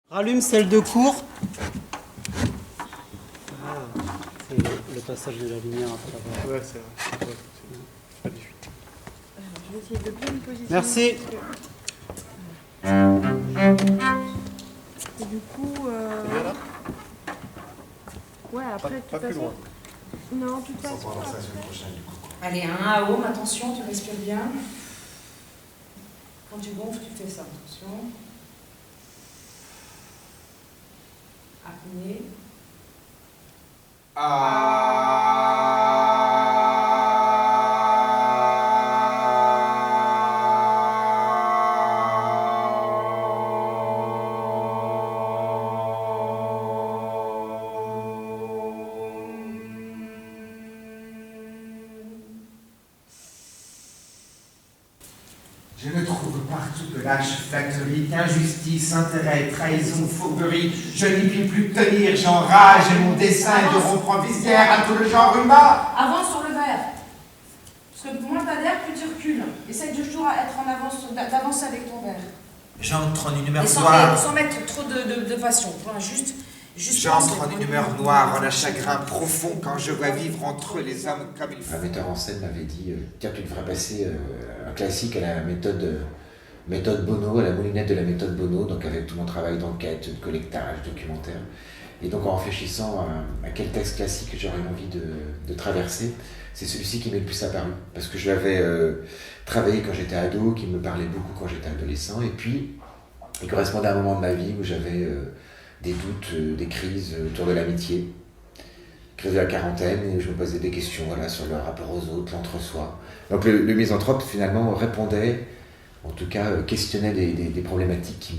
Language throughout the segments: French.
Rallume celle de cours. Ah, c'est le passage de la lumière à travers. Ouais, c'est vrai. Ouais, c'est pas des fuites. Je vais essayer de bien me positionner. Merci. Et du coup, C'est bien là ouais, après, de Pas toute plus façon. loin. Non, de toute façon. Allez, un à haume, attention, tu respires bien. Quand tu gonfles, tu fais ça, attention. Apnée. Je ne trouve partout que lâche, flatterie, injustice, intérêt, trahison, fourberie. Je n'y puis plus tenir, j'enrage et mon dessein est de rompre en visière à tout le genre humain. Avance sur le verre. Parce que moins t'as d'air, plus tu recules. Essaye de toujours être en avance, d'avancer avec ton verre. J'entre en une humeur Et noire. sans mettre trop de passion. Enfin, juste J'entre en une humeur noire, en un chagrin profond quand je vois vivre entre les hommes comme il faut. Un metteur en scène m'avait dit tiens, tu devrais passer un classique à la méthode Bono, à la moulinette de la méthode Bono, donc avec tout mon travail d'enquête, de collectage, documentaire. Et donc en réfléchissant à quel texte classique j'aurais envie de traverser, c'est celui-ci qui m'est le plus apparu. Parce que je l'avais travaillé quand j'étais ado, qui me parlait beaucoup quand j'étais adolescent, et puis il correspondait à un moment de ma vie où j'avais des doutes, des crises autour de l'amitié. Crise de la quarantaine, et je me posais des questions sur le rapport aux autres, l'entre-soi. Donc le misanthrope finalement répondait, en tout cas questionnait des problématiques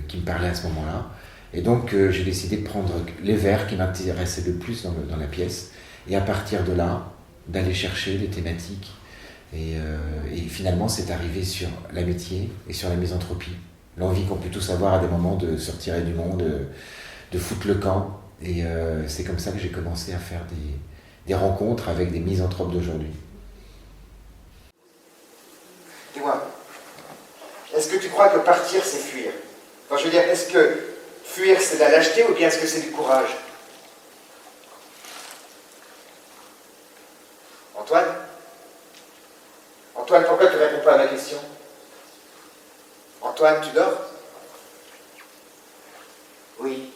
qui me parlaient à ce moment-là. Et donc j'ai décidé de prendre les vers qui m'intéressaient le plus dans la pièce, et à partir de là, d'aller chercher des thématiques. Et finalement c'est arrivé sur l'amitié et sur la misanthropie. L'envie qu'on peut tous avoir à des moments de se retirer du monde, de foutre le camp. Et c'est comme ça que j'ai commencé à faire des rencontres avec des misanthropes d'aujourd'hui. Dis-moi, est-ce que tu crois que partir c'est fuir? Enfin, je veux dire, est-ce que fuir c'est de la lâcheté ou bien est-ce que c'est du courage? Antoine? Antoine, pourquoi tu ne réponds pas à ma question? Antoine, tu dors? Oui,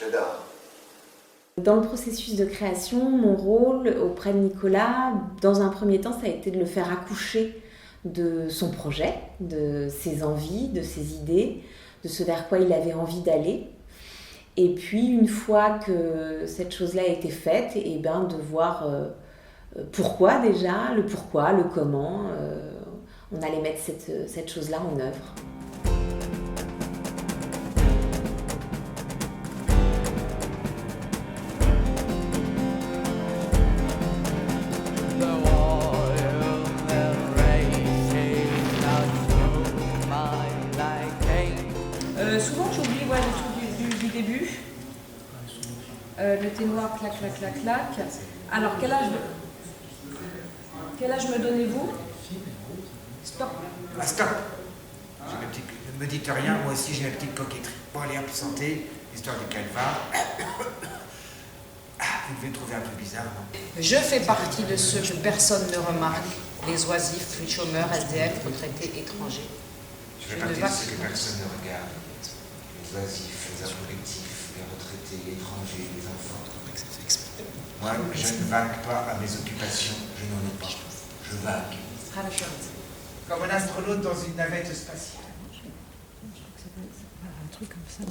je dors. Dans le processus de création, mon rôle auprès de Nicolas, dans un premier temps, ça a été de le faire accoucher de son projet, de ses envies, de ses idées, de ce vers quoi il avait envie d'aller. Et puis, une fois que cette chose-là a été faite, et de voir pourquoi déjà, le pourquoi, le comment, on allait mettre cette chose-là en œuvre. Souvent, j'oublie le truc du début. Le thé noir, clac, clac, clac, clac. Alors, quel âge me donnez-vous? Stop. Ah, stop. Ne me dites rien, moi aussi j'ai la petite coquetterie. Bon, allez, hop, santé, histoire du calva. Vous devez me trouver un peu bizarre, non? Je fais partie de ceux que personne ne remarque, les oisifs, les chômeurs, SDF, retraités, étrangers. Je fais partie de ceux que personne ne regarde. Les oisifs, les approbatifs, les retraités, les étrangers, les enfants. Moi, je ne vague pas à mes occupations, je n'en ai pas. Je vague. Comme un astronaute dans une navette spatiale. Un truc comme ça.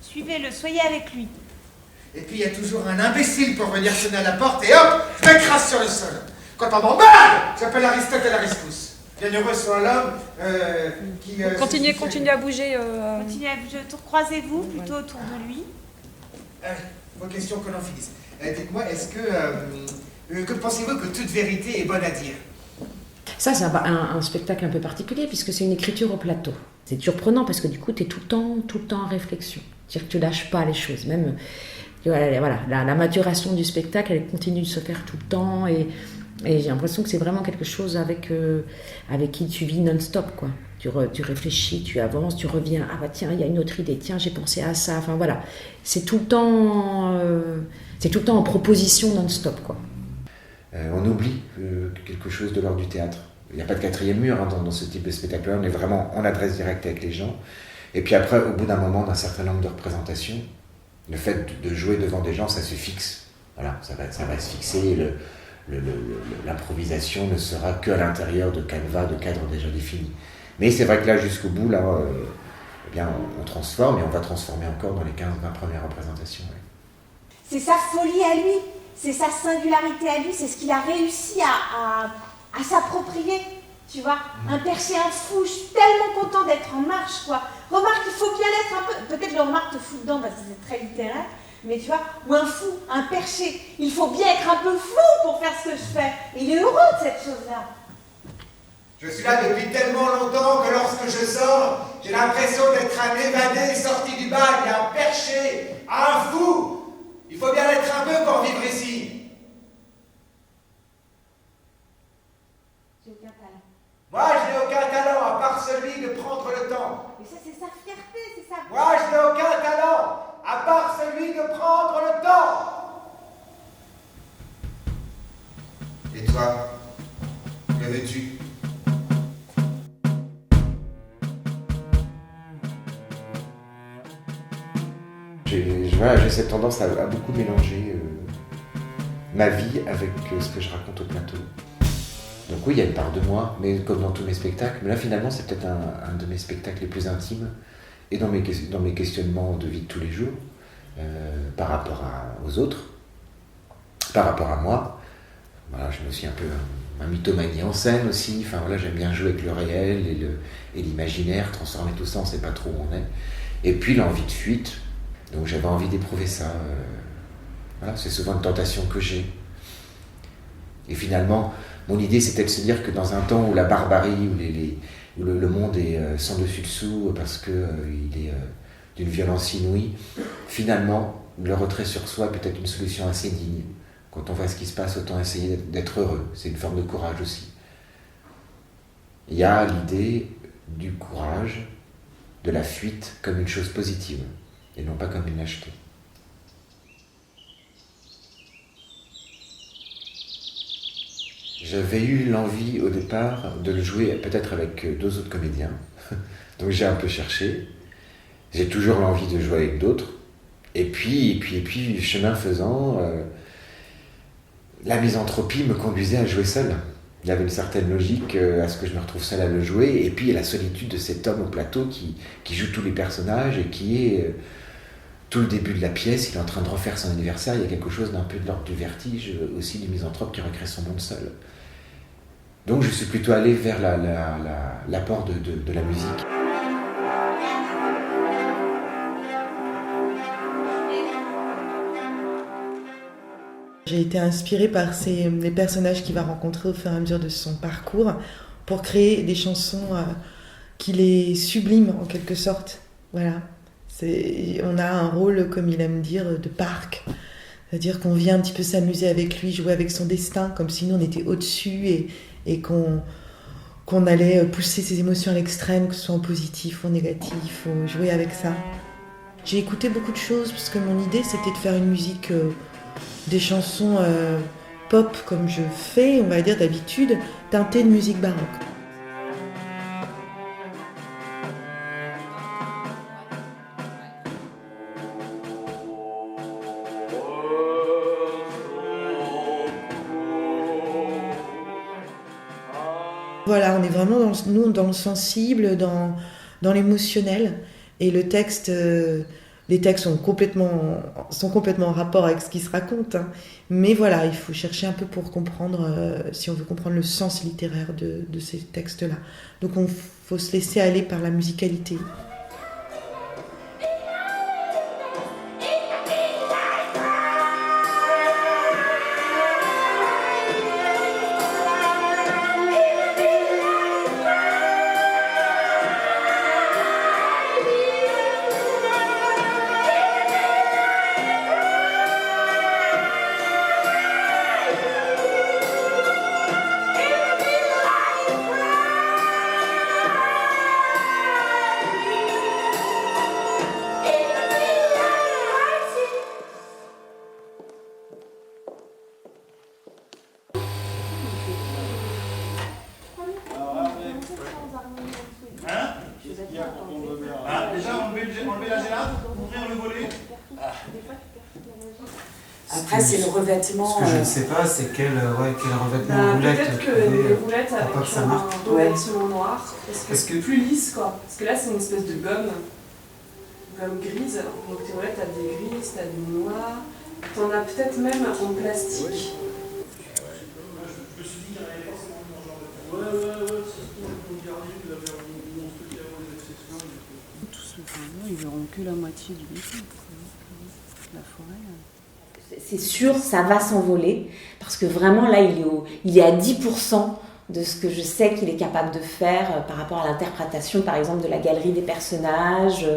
Suivez-le, soyez avec lui. Et puis il y a toujours un imbécile pour venir sonner à la porte et hop, je m'écrase sur le sol. Quand on m'emballe, j'appelle Aristote à la rescousse. Bienheureux soit l'homme qui... Continuez à bouger. Continuez à bouger autour, croisez-vous plutôt autour de lui. Vos questions que l'on finisse. Dites-moi, est-ce que pensez-vous que toute vérité est bonne à dire? Ça, c'est un spectacle un peu particulier puisque c'est une écriture au plateau. C'est surprenant parce que du coup, tu es tout le temps en réflexion. C'est-à-dire que tu lâches pas les choses. Même voilà, la maturation du spectacle, elle continue de se faire tout le temps. Et Et j'ai l'impression que c'est vraiment quelque chose avec qui tu vis non-stop, quoi. Tu réfléchis, tu avances, tu reviens. Ah bah tiens, il y a une autre idée. Tiens, j'ai pensé à ça. Enfin voilà, c'est tout le temps en proposition non-stop, quoi. On oublie quelque chose de l'ordre du théâtre. Il n'y a pas de quatrième mur hein, dans ce type de spectacle-là. On est vraiment en adresse directe avec les gens. Et puis après, au bout d'un moment, d'un certain nombre de représentations, le fait de jouer devant des gens, ça se fixe. Voilà, ça va se fixer. L'improvisation ne sera qu'à l'intérieur de canevas, de cadres déjà définis. Mais c'est vrai que là, jusqu'au bout, là, eh bien, on transforme et on va transformer encore dans les 15-20 premières représentations. Ouais. C'est sa folie à lui, c'est sa singularité à lui, c'est ce qu'il a réussi à s'approprier, tu vois. Un perché, un fou, je suis tellement content d'être en marche, quoi. Remarque, il faut bien l'être un peu, peut-être le remarque te fout dedans parce que c'est très littéraire, mais tu vois, ou un fou, un perché, il faut bien être un peu fou pour faire ce que je fais. Et il est heureux de cette chose-là. Je suis là depuis tellement longtemps que lorsque je sors, j'ai l'impression d'être un évadé sorti du bagne, un perché, un fou. Il faut bien l'être un peu pour vivre ici. J'ai aucun talent. Moi, je n'ai aucun talent à part celui de prendre le temps. Mais ça, c'est sa fierté, c'est sa... Moi, je n'ai aucun talent à part celui de prendre le temps. Et toi, que veux-tu ? J'ai cette tendance à beaucoup mélanger ma vie avec ce que je raconte au plateau. Donc oui, il y a une part de moi, mais comme dans tous mes spectacles. Mais là, finalement, c'est peut-être un de mes spectacles les plus intimes et dans mes questionnements de vie de tous les jours, par rapport aux autres, par rapport à moi. Voilà, je me suis un peu un mythomanie en scène aussi. Enfin voilà, j'aime bien jouer avec le réel et l'imaginaire, transformer tout ça, on ne sait pas trop où on est. Et puis l'envie de fuite. Donc j'avais envie d'éprouver ça. Voilà, c'est souvent une tentation que j'ai. Et finalement, mon idée c'était de se dire que dans un temps où la barbarie, où le monde est sans dessus dessous parce qu'il est d'une violence inouïe, finalement, le retrait sur soi peut être une solution assez digne. Quand on voit ce qui se passe, autant essayer d'être heureux. C'est une forme de courage aussi. Il y a l'idée du courage, de la fuite comme une chose positive, et non pas comme une lâcheté. J'avais eu l'envie au départ de le jouer peut-être avec 2 autres comédiens, donc j'ai un peu cherché. J'ai toujours l'envie de jouer avec d'autres. Et puis chemin faisant, la misanthropie me conduisait à jouer seul. Il y avait une certaine logique à ce que je me retrouve seul à le jouer. Et puis la solitude de cet homme au plateau qui joue tous les personnages et qui est tout le début de la pièce. Il est en train de refaire son anniversaire. Il y a quelque chose d'un peu de l'ordre du vertige aussi du misanthrope qui recrée son monde seul. Donc je suis plutôt allé vers l'apport de la musique. J'ai été inspirée par les personnages qu'il va rencontrer au fur et à mesure de son parcours pour créer des chansons qui les subliment en quelque sorte. Voilà. On a un rôle, comme il aime dire, de parc. C'est-à-dire qu'on vient un petit peu s'amuser avec lui, jouer avec son destin, comme si nous on était au-dessus et qu'on allait pousser ses émotions à l'extrême, que ce soit en positif ou en négatif, ou jouer avec ça. J'ai écouté beaucoup de choses parce que mon idée c'était de faire une musique... des chansons pop comme je fais, on va dire d'habitude, teintées de musique baroque. Voilà, on est vraiment dans le sensible, dans l'émotionnel, et le texte... les textes sont complètement en rapport avec ce qui se raconte, hein. Mais voilà, il faut chercher un peu pour comprendre, si on veut comprendre le sens littéraire de ces textes-là. Donc il faut se laisser aller par la musicalité. enlever la gélade, ouvrir le volet. Après, c'est le revêtement. Ce que je ne sais pas, c'est quel revêtement roulette. Peut-être que des roulettes avec pas que ça marque. un revêtement noir. Est-ce que plus lisse, quoi. Parce que là, c'est une espèce de gomme grise. Donc tes roulettes, t'as des grises, t'as des noirs. T'en as peut-être même en plastique. Ils verront que la moitié du dessin. La forêt. C'est sûr, ça va s'envoler, parce que vraiment là, il est à 10% de ce que je sais qu'il est capable de faire par rapport à l'interprétation, par exemple, de la galerie des personnages,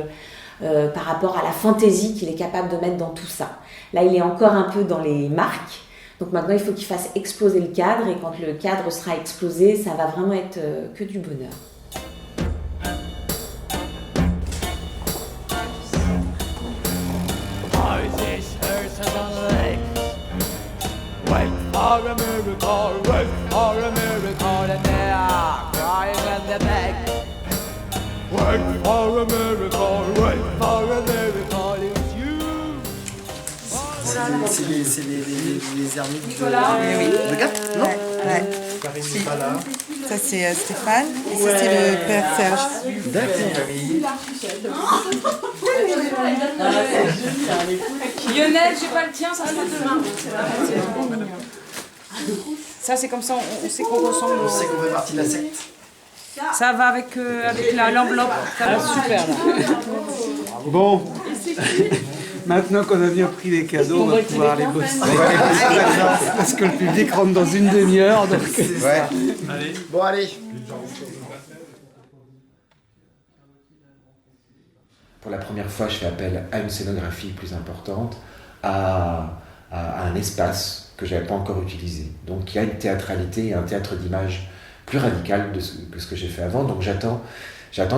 par rapport à la fantaisie qu'il est capable de mettre dans tout ça. Là, il est encore un peu dans les marques, donc maintenant, il faut qu'il fasse exploser le cadre, et quand le cadre sera explosé, ça va vraiment être que du bonheur. Wait for a miracle, wait for a miracle, and they are crying and they beg. Wait for a miracle, wait for a miracle, it's you. C'est les ermites Nicolas. de Gap, non? Karine n'est pas là. Ça c'est Stéphane et ça c'est le père Serge. D'accord. Lionel, j'ai pas le tien, ça sera demain. Ça, c'est comme ça, on sait qu'on ressemble. On sait qu'on fait partie de la secte. Ça va avec l'enveloppe. Super. Bon. Maintenant qu'on a bien pris les cadeaux, on va pouvoir les bosser. Parce que le public rentre dans une demi-heure. Donc... Ouais. Allez. Bon, allez. Pour la première fois, je fais appel à une scénographie plus importante, à un espace que je n'avais pas encore utilisé. Donc il y a une théâtralité et un théâtre d'image plus radical que ce que j'ai fait avant. Donc j'attends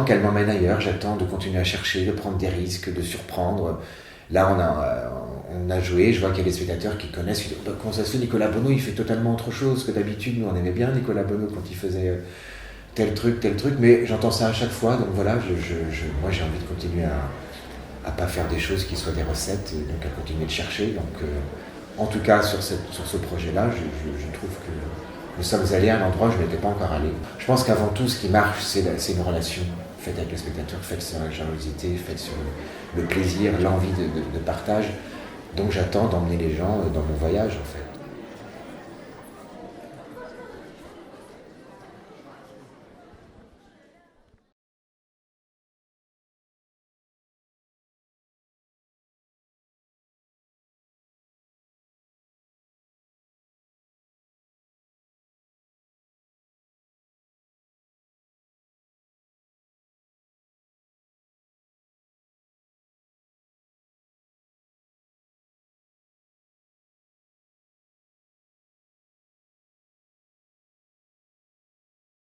qu'elle m'emmène ailleurs, j'attends de continuer à chercher, de prendre des risques, de surprendre. Là, on a joué, je vois qu'il y a des spectateurs qui connaissent. Comment ça se fait, Nicolas Bonneau, il fait totalement autre chose que d'habitude. Nous, on aimait bien Nicolas Bonneau quand il faisait tel truc, mais j'entends ça à chaque fois. Donc voilà, moi j'ai envie de continuer à pas faire des choses qui soient des recettes, et donc à continuer de chercher. Donc en tout cas, sur ce projet-là, je trouve que nous sommes allés à un endroit où je n'étais pas encore allé. Je pense qu'avant tout, ce qui marche, c'est une relation faite avec le spectateur, faite sur la générosité, faite sur le plaisir, l'envie de partage. Donc j'attends d'emmener les gens dans mon voyage, en fait.